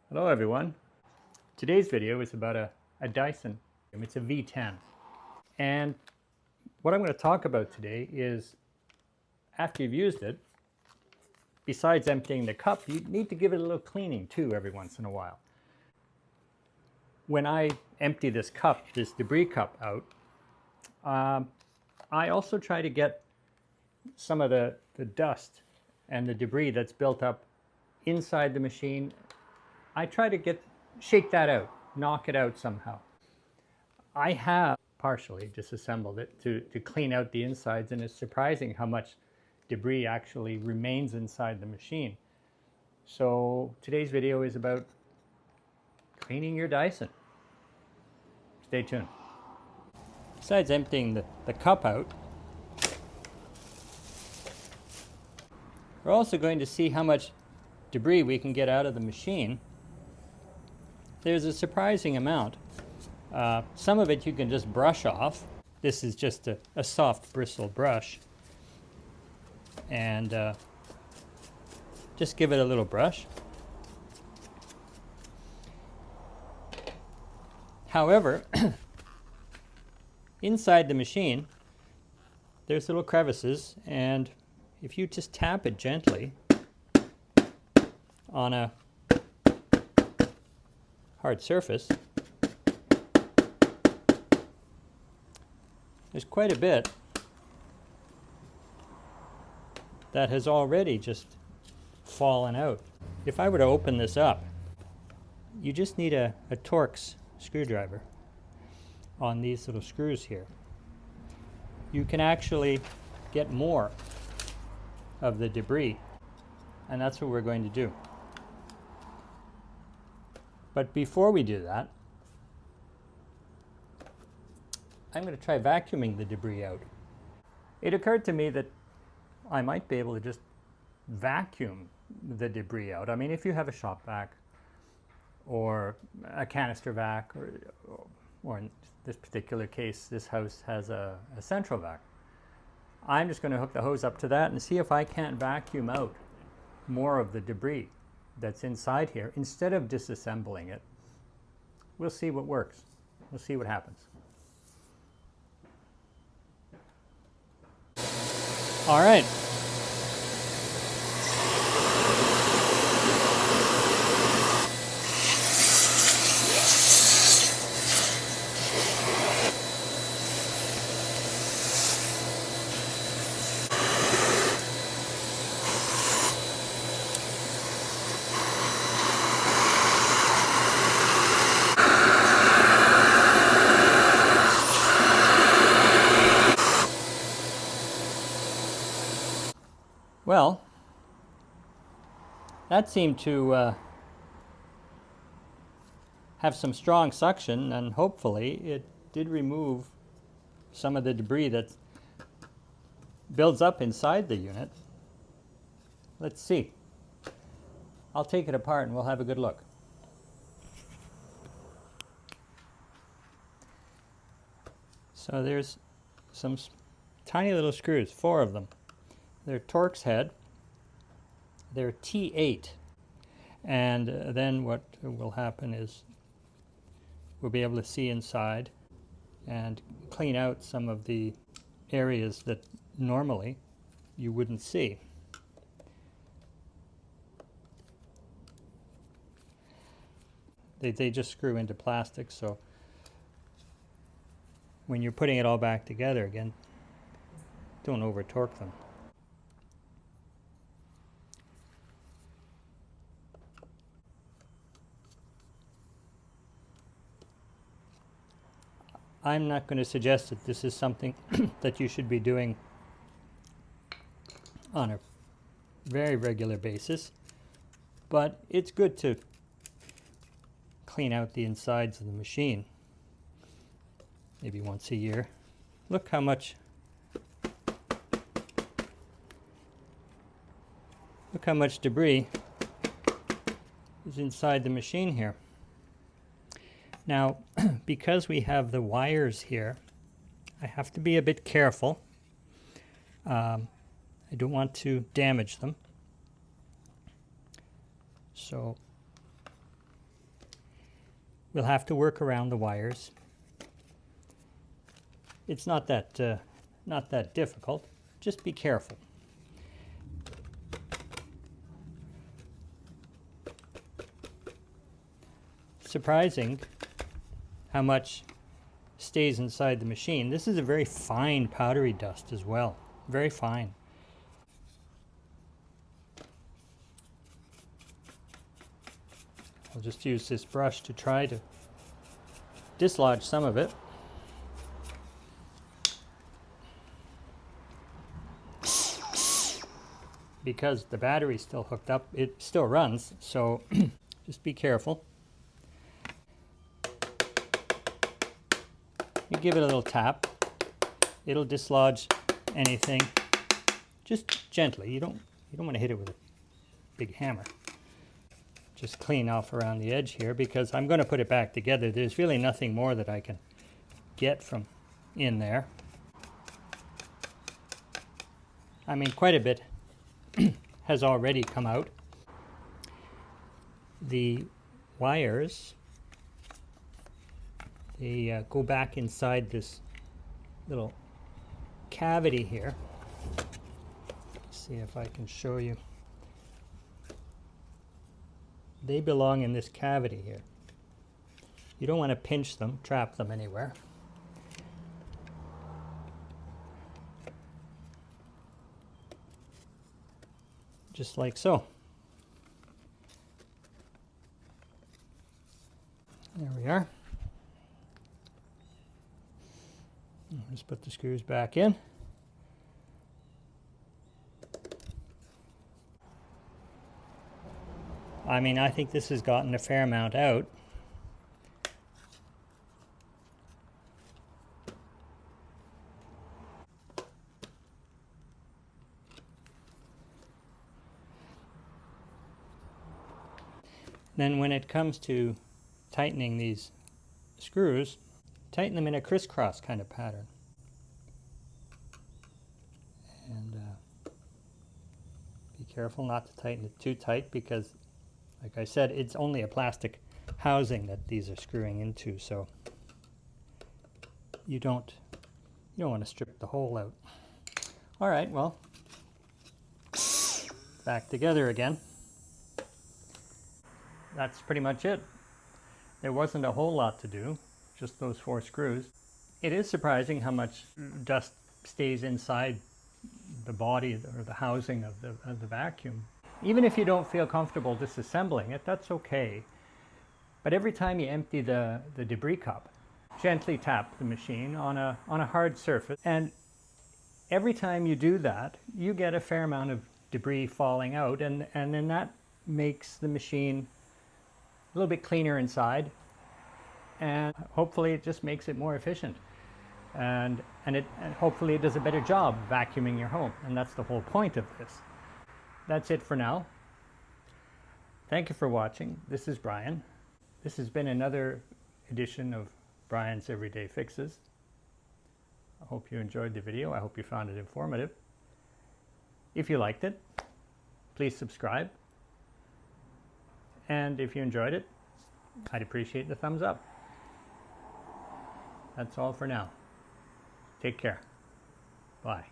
Hello everyone. Today's video is about a Dyson. It's a V10. And what I'm going to talk about today is after you've used it, besides emptying the cup, you need to give it a little cleaning too every once in a while. When I empty this cup, this debris cup out, I also try to get some of the dust and the debris that's built up inside the machine. I try to shake that out, knock it out somehow. I have partially disassembled it to clean out the insides, and it's surprising how much debris actually remains inside the machine. So today's video is about cleaning your Dyson. Stay tuned. Besides emptying the cup out, we're also going to see how much debris we can get out of the machine. There's a surprising amount. Some of it you can just brush off. This is just a soft bristle brush. And just give it a little brush. However, inside the machine, there's little crevices, and if you just tap it gently on a hard surface, there's quite a bit that has already just fallen out. If I were to open this up, you just need a Torx screwdriver on these little screws here. You can actually get more of the debris, and that's what we're going to do. But before we do that, I'm going to try vacuuming the debris out. It occurred to me that I might be able to just vacuum the debris out. I mean, if you have a shop vac or a canister vac, or in this particular case, this house has a central vac, I'm just going to hook the hose up to that and see if I can't vacuum out more of the debris that's inside here instead of disassembling it. We'll see what works. We'll see what happens. All right. Well, that seemed to have some strong suction, and hopefully it did remove some of the debris that builds up inside the unit. Let's see. I'll take it apart and we'll have a good look. So there's some tiny little screws, 4 of them. They're Torx head. They're T8. And then what will happen is we'll be able to see inside and clean out some of the areas that normally you wouldn't see. They just screw into plastic, so when you're putting it all back together again, don't over torque them. I'm not going to suggest that this is something that you should be doing on a very regular basis, but it's good to clean out the insides of the machine maybe once a year. Look how much debris is inside the machine here. Now, because we have the wires here, I have to be a bit careful. I don't want to damage them. So We'll have to work around the wires. It's not that difficult. Just be careful. Surprising how much stays inside the machine. This is a very fine powdery dust as well. Very fine. I'll just use this brush to try to dislodge some of it. Because the battery's still hooked up, it still runs, so just be careful. You give it a little tap. It'll dislodge anything. Just gently. You don't want to hit it with a big hammer. Just clean off around the edge here because I'm going to put it back together. There's really nothing more that I can get from in there. I mean, quite a bit has already come out. The wires, they go back inside this little cavity here. Let's see if I can show you. They belong in this cavity here. You don't want to pinch them, trap them anywhere. Just like so. There we are. Just put the screws back in. I mean, I think this has gotten a fair amount out. Then when it comes to tightening these screws, tighten them in a crisscross kind of pattern. And be careful not to tighten it too tight because, like I said, it's only a plastic housing that these are screwing into, so you don't want to strip the hole out. All right, well, back together again. That's pretty much it. There wasn't a whole lot to do, just those 4 screws. It is surprising how much dust stays inside the body or the housing of the vacuum. Even if you don't feel comfortable disassembling it, that's okay. But every time you empty the debris cup, gently tap the machine on a hard surface, and every time you do that, you get a fair amount of debris falling out, and then that makes the machine a little bit cleaner inside, and hopefully it just makes it more efficient, and hopefully it does a better job vacuuming your home, and that's the whole point of this. That's it for now. Thank you for watching. This is Brian. This has been another edition of Brian's Everyday Fixes. I hope you enjoyed the video. I hope you found it informative. If you liked it, please subscribe. And if you enjoyed it, I'd appreciate the thumbs up. That's all for now. Take care. Bye.